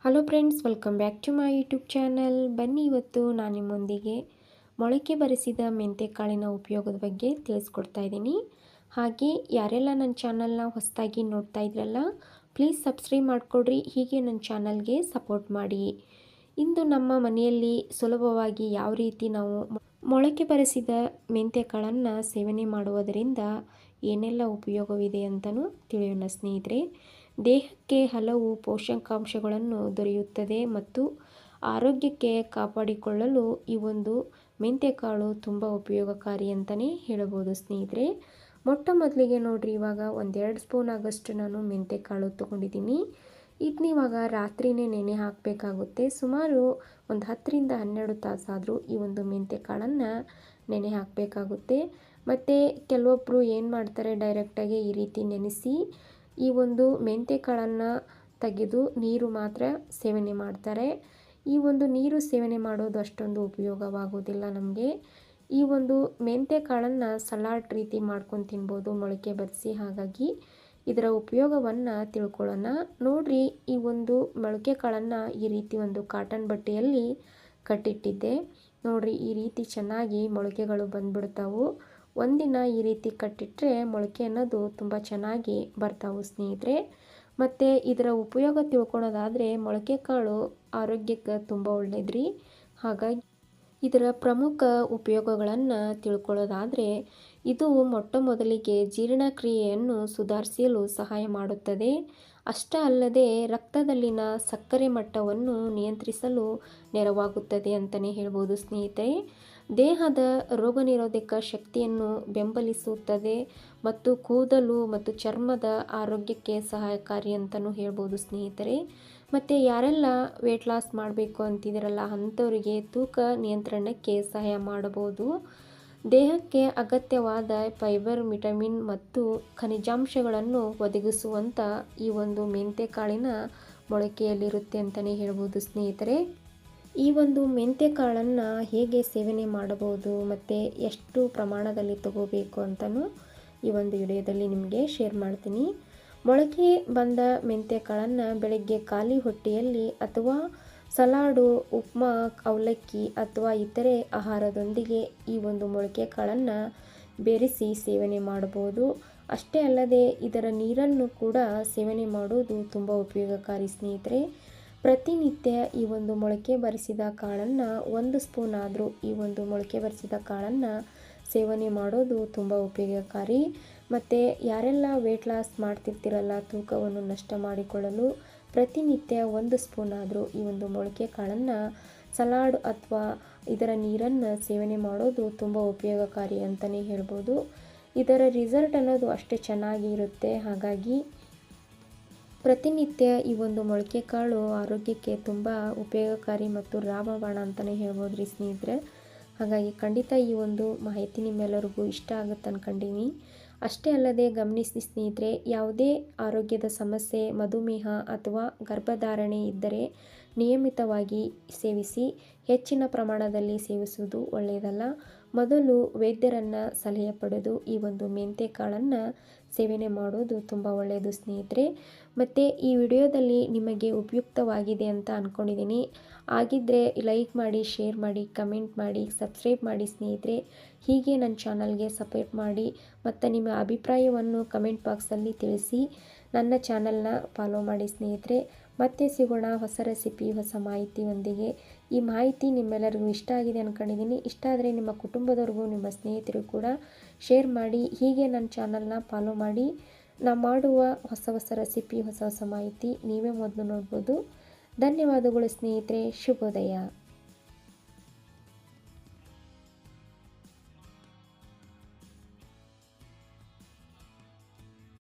Hello friends, welcome back to my YouTube channel. ಬನ್ನಿ, ಇವತ್ತು ನಾನು ನಿಮ್ಮೊಂದಿಗೆ ಮೊಳಕೆ ಬರಿಸಿದ ಮೆಂತೆಕಾಳಿನ ಉಪಯೋಗದ ಬಗ್ಗೆ ತಿಳಿಸ್ಕೊಡ್ತಾ ಇದ್ದೀನಿ. ಹಾಗೆ ಯಾರೆಲ್ಲ ನನ್ನ ಚಾನಲ್ನ ಹೊಸದಾಗಿ ನೋಡ್ತಾ ಇದ್ರಲ್ಲ, ಪ್ಲೀಸ್ ಸಬ್ಸ್ಕ್ರೈಬ್ ಮಾಡಿಕೊಡ್ರಿ. ಹೀಗೆ ನನ್ನ ಚಾನಲ್ಗೆ ಸಪೋರ್ಟ್ ಮಾಡಿ. ಇಂದು ನಮ್ಮ ಮನೆಯಲ್ಲಿ ಸುಲಭವಾಗಿ ಯಾವ ರೀತಿ ನಾವು ಮೊಳಕೆ ಬರಿಸಿದ ಮೆಂತೆಕಾಳನ್ನು ಸೇವನೆ ಮಾಡುವುದರಿಂದ ಏನೆಲ್ಲ ಉಪಯೋಗವಿದೆ ಅಂತಲೂ ತಿಳಿಯೋಣ ಸ್ನೇಹಿತರೆ. ದೇಹಕ್ಕೆ ಹಲವು ಪೋಷಕಾಂಶಗಳನ್ನು ದೊರೆಯುತ್ತದೆ ಮತ್ತು ಆರೋಗ್ಯಕ್ಕೆ ಕಾಪಾಡಿಕೊಳ್ಳಲು ಈ ಒಂದು ಮೆಂತೆಕಾಳು ತುಂಬ ಉಪಯೋಗಕಾರಿ ಅಂತಲೇ ಹೇಳಬಹುದು ಸ್ನೇಹಿತರೆ. ಮೊಟ್ಟ ಮೊದಲಿಗೆ ನೋಡ್ರಿ, ಇವಾಗ ಒಂದೆರಡು ಸ್ಪೂನ್ ಆಗಷ್ಟು ನಾನು ಮೆಂತೆಕಾಳು ತೊಗೊಂಡಿದ್ದೀನಿ. ಇದನ್ನ ಇವಾಗ ರಾತ್ರಿನೇ ನೆನೆ ಹಾಕಬೇಕಾಗುತ್ತೆ. ಸುಮಾರು ಒಂದು 10ರಿಂದ 12 ತಾಸಾದರೂ ಈ ಒಂದು ಮೆಂತೆಕಾಳನ್ನು ನೆನೆ ಹಾಕಬೇಕಾಗುತ್ತೆ. ಮತ್ತು ಕೆಲವೊಬ್ಬರು ಏನು ಮಾಡ್ತಾರೆ, ಡೈರೆಕ್ಟಾಗಿ ಈ ರೀತಿ ನೆನೆಸಿ ಈ ಒಂದು ಮೆಂತೆಕಾಳನ್ನು ತೆಗೆದು ನೀರು ಮಾತ್ರ ಸೇವನೆ ಮಾಡ್ತಾರೆ. ಈ ಒಂದು ನೀರು ಸೇವನೆ ಮಾಡೋದು ಅಷ್ಟೊಂದು ಉಪಯೋಗವಾಗೋದಿಲ್ಲ ನಮಗೆ. ಈ ಒಂದು ಮೆಂತೆಕಾಳನ್ನು ಸಲಾಡ್ ರೀತಿ ಮಾಡ್ಕೊಂಡು ತಿನ್ಬೋದು ಮೊಳಕೆ ಬರಿಸಿ. ಹಾಗಾಗಿ ಇದರ ಉಪಯೋಗವನ್ನು ತಿಳ್ಕೊಳ್ಳೋಣ. ನೋಡ್ರಿ, ಈ ಒಂದು ಮೊಳಕೆ ಕಾಳನ್ನು ಈ ರೀತಿ ಒಂದು ಕಾಟನ್ ಬಟ್ಟೆಯಲ್ಲಿ ಕಟ್ಟಿಟ್ಟಿದ್ದೆ. ನೋಡ್ರಿ, ಈ ರೀತಿ ಚೆನ್ನಾಗಿ ಮೊಳಕೆಗಳು ಬಂದ್ಬಿಡ್ತಾವು. ಒಂದಿನ ಈ ರೀತಿ ಕಟ್ಟಿಟ್ರೆ ಮೊಳಕೆ ಅನ್ನೋದು ತುಂಬ ಚೆನ್ನಾಗಿ ಬರ್ತಾವು ಸ್ನೇಹಿತರೆ. ಮತ್ತು ಇದರ ಉಪಯೋಗ ತಿಳ್ಕೊಳೋದಾದರೆ, ಮೊಳಕೆ ಕಾಳು ಆರೋಗ್ಯಕ್ಕೆ ತುಂಬ ಒಳ್ಳೆಯದ್ರಿ. ಹಾಗಾಗಿ ಇದರ ಪ್ರಮುಖ ಉಪಯೋಗಗಳನ್ನು ತಿಳ್ಕೊಳ್ಳೋದಾದರೆ, ಇದು ಮೊಟ್ಟ ಮೊದಲಿಗೆ ಜೀರ್ಣಕ್ರಿಯೆಯನ್ನು ಸುಧಾರಿಸಲು ಸಹಾಯ ಮಾಡುತ್ತದೆ. ಅಷ್ಟೇ ಅಲ್ಲದೆ ರಕ್ತದಲ್ಲಿನ ಸಕ್ಕರೆ ಮಟ್ಟವನ್ನು ನಿಯಂತ್ರಿಸಲು ನೆರವಾಗುತ್ತದೆ ಅಂತಲೇ ಹೇಳ್ಬೋದು ಸ್ನೇಹಿತರೆ. ದೇಹದ ರೋಗನಿರೋಧಕ ಶಕ್ತಿಯನ್ನು ಬೆಂಬಲಿಸುತ್ತದೆ ಮತ್ತು ಕೂದಲು ಮತ್ತು ಚರ್ಮದ ಆರೋಗ್ಯಕ್ಕೆ ಸಹಾಯಕಾರಿ ಅಂತಲೂ ಹೇಳ್ಬೋದು ಸ್ನೇಹಿತರೆ. ಮತ್ತು ಯಾರೆಲ್ಲ ವೆಯ್ಟ್ ಲಾಸ್ ಮಾಡಬೇಕು ಅಂತಿದ್ದೀರಲ್ಲ, ಅಂಥವರಿಗೆ ತೂಕ ನಿಯಂತ್ರಣಕ್ಕೆ ಸಹಾಯ ಮಾಡಬಹುದು. ದೇಹಕ್ಕೆ ಅಗತ್ಯವಾದ ಫೈಬರ್, ವಿಟಮಿನ್ ಮತ್ತು ಖನಿಜಾಂಶಗಳನ್ನು ಒದಗಿಸುವಂಥ ಈ ಒಂದು ಮೆಂತೆಕಾಳಿನ ಮೊಳಕೆಯಲ್ಲಿರುತ್ತೆ ಅಂತಲೇ ಹೇಳ್ಬೋದು ಸ್ನೇಹಿತರೆ. ಈ ಒಂದು ಮೆಂತೆಕಾಳನ್ನು ಹೇಗೆ ಸೇವನೆ ಮಾಡಬಹುದು ಮತ್ತು ಎಷ್ಟು ಪ್ರಮಾಣದಲ್ಲಿ ತಗೋಬೇಕು ಅಂತಲೂ ಈ ಒಂದು ವಿಡಿಯೋದಲ್ಲಿ ನಿಮಗೆ ಶೇರ್ ಮಾಡ್ತೀನಿ. ಮೊಳಕೆ ಬಂದ ಮೆಂತೆಕಾಳನ್ನು ಬೆಳಗ್ಗೆ ಖಾಲಿ ಹೊಟ್ಟೆಯಲ್ಲಿ ಅಥವಾ ಸಲಾಡು, ಉಪ್ಮಾ, ಅವಲಕ್ಕಿ ಅಥವಾ ಇತರೆ ಆಹಾರದೊಂದಿಗೆ ಈ ಒಂದು ಮೊಳಕೆ ಕಾಳನ್ನು ಬೆರೆಸಿ ಸೇವನೆ ಮಾಡಬಹುದು. ಅಷ್ಟೇ ಅಲ್ಲದೆ ಇದರ ನೀರನ್ನು ಕೂಡ ಸೇವನೆ ಮಾಡೋದು ತುಂಬ ಉಪಯೋಗಕಾರಿ ಸ್ನೇಹಿತರೆ. ಪ್ರತಿನಿತ್ಯ ಈ ಒಂದು ಮೊಳಕೆ ಬರಿಸಿದ ಕಾಳನ್ನು 1 ಸ್ಪೂನ್ ಆದರೂ ಈ ಒಂದು ಮೊಳಕೆ ಬರಿಸಿದ ಕಾಳನ್ನು ಸೇವನೆ ಮಾಡೋದು ತುಂಬ ಉಪಯೋಗಕಾರಿ. ಮತ್ತು ಯಾರೆಲ್ಲ ವೆಯ್ಟ್ ಲಾಸ್ ಮಾಡ್ತಿರ್ತಿರಲ್ಲ, ತೂಕವನ್ನು ನಷ್ಟ ಮಾಡಿಕೊಳ್ಳಲು ಪ್ರತಿನಿತ್ಯ 1 ಸ್ಪೂನ್ ಆದರೂ ಈ ಒಂದು ಮೊಳಕೆ ಕಾಳನ್ನು ಸಲಾಡ್ ಅಥವಾ ಇದರ ನೀರನ್ನು ಸೇವನೆ ಮಾಡೋದು ತುಂಬ ಉಪಯೋಗಕಾರಿ ಅಂತಲೇ ಹೇಳ್ಬೋದು. ಇದರ ರಿಸಲ್ಟ್ ಅನ್ನೋದು ಅಷ್ಟೇ ಚೆನ್ನಾಗಿ ಇರುತ್ತೆ. ಹಾಗಾಗಿ ಪ್ರತಿನಿತ್ಯ ಈ ಒಂದು ಮೊಳಕೆ ಕಾಳು ಆರೋಗ್ಯಕ್ಕೆ ತುಂಬ ಉಪಯೋಗಕಾರಿ ಮತ್ತು ರಾಮಬಾಣ ಅಂತಲೇ ಹೇಳ್ಬೋದು ರೀ ಸ್ನೇಹಿತರೆ. ಹಾಗಾಗಿ ಖಂಡಿತ ಈ ಒಂದು ಮಾಹಿತಿ ನಿಮ್ಮೆಲ್ಲರಿಗೂ ಇಷ್ಟ ಆಗುತ್ತೆ ಅಂದ್ಕೊಂಡೀನಿ. ಅಷ್ಟೇ ಅಲ್ಲದೆ ಗಮನಿಸಿ ಸ್ನೇಹಿತರೆ, ಯಾವುದೇ ಆರೋಗ್ಯದ ಸಮಸ್ಯೆ, ಮಧುಮೇಹ ಅಥವಾ ಗರ್ಭಧಾರಣೆ ಇದ್ದರೆ ನಿಯಮಿತವಾಗಿ ಸೇವಿಸಿ. ಹೆಚ್ಚಿನ ಪ್ರಮಾಣದಲ್ಲಿ ಸೇವಿಸುವುದು ಒಳ್ಳೆಯದಲ್ಲ. ಮೊದಲು ವೈದ್ಯರನ್ನು ಸಲಹೆ ಪಡೆದು ಈ ಒಂದು ಮೆಂತೆಕಾಳನ್ನು ಸೇವನೆ ಮಾಡೋದು ತುಂಬ ಒಳ್ಳೆಯದು ಸ್ನೇಹಿತರೆ. ಮತ್ತು ಈ ವಿಡಿಯೋದಲ್ಲಿ ನಿಮಗೆ ಉಪಯುಕ್ತವಾಗಿದೆ ಅಂತ ಅಂದ್ಕೊಂಡಿದ್ದೀನಿ. ಆಗಿದ್ದರೆ ಲೈಕ್ ಮಾಡಿ, ಶೇರ್ ಮಾಡಿ, ಕಮೆಂಟ್ ಮಾಡಿ, ಸಬ್ಸ್ಕ್ರೈಬ್ ಮಾಡಿ ಸ್ನೇಹಿತರೆ. ಹೀಗೆ ನನ್ನ ಚಾನಲ್ಗೆ ಸಪೋರ್ಟ್ ಮಾಡಿ ಮತ್ತು ನಿಮ್ಮ ಅಭಿಪ್ರಾಯವನ್ನು ಕಮೆಂಟ್ ಬಾಕ್ಸಲ್ಲಿ ತಿಳಿಸಿ. ನನ್ನ ಚಾನಲ್ನ ಫಾಲೋ ಮಾಡಿ ಸ್ನೇಹಿತರೆ. ಮತ್ತೆ ಸಿಗೋಣ ಹೊಸ ರೆಸಿಪಿ, ಹೊಸ ಮಾಹಿತಿಯೊಂದಿಗೆ. ಈ ಮಾಹಿತಿ ನಿಮ್ಮೆಲ್ಲರಿಗೂ ಇಷ್ಟ ಆಗಿದೆ ಅಂದ್ಕೊಂಡಿದ್ದೀನಿ. ಇಷ್ಟ ಆದರೆ ನಿಮ್ಮ ಕುಟುಂಬದವ್ರಿಗೂ, ನಿಮ್ಮ ಸ್ನೇಹಿತರಿಗೂ ಕೂಡ ಶೇರ್ ಮಾಡಿ. ಹೀಗೆ ನನ್ನ ಚಾನಲ್ನ ಫಾಲೋ ಮಾಡಿ. ನಾನು ಮಾಡುವ ಹೊಸ ಹೊಸ ರೆಸಿಪಿ, ಹೊಸ ಹೊಸ ಮಾಹಿತಿ ನೀವೇ ಮೊದಲು ನೋಡ್ಬೋದು. ಧನ್ಯವಾದಗಳು ಸ್ನೇಹಿತರೆ. ಶುಭೋದಯ.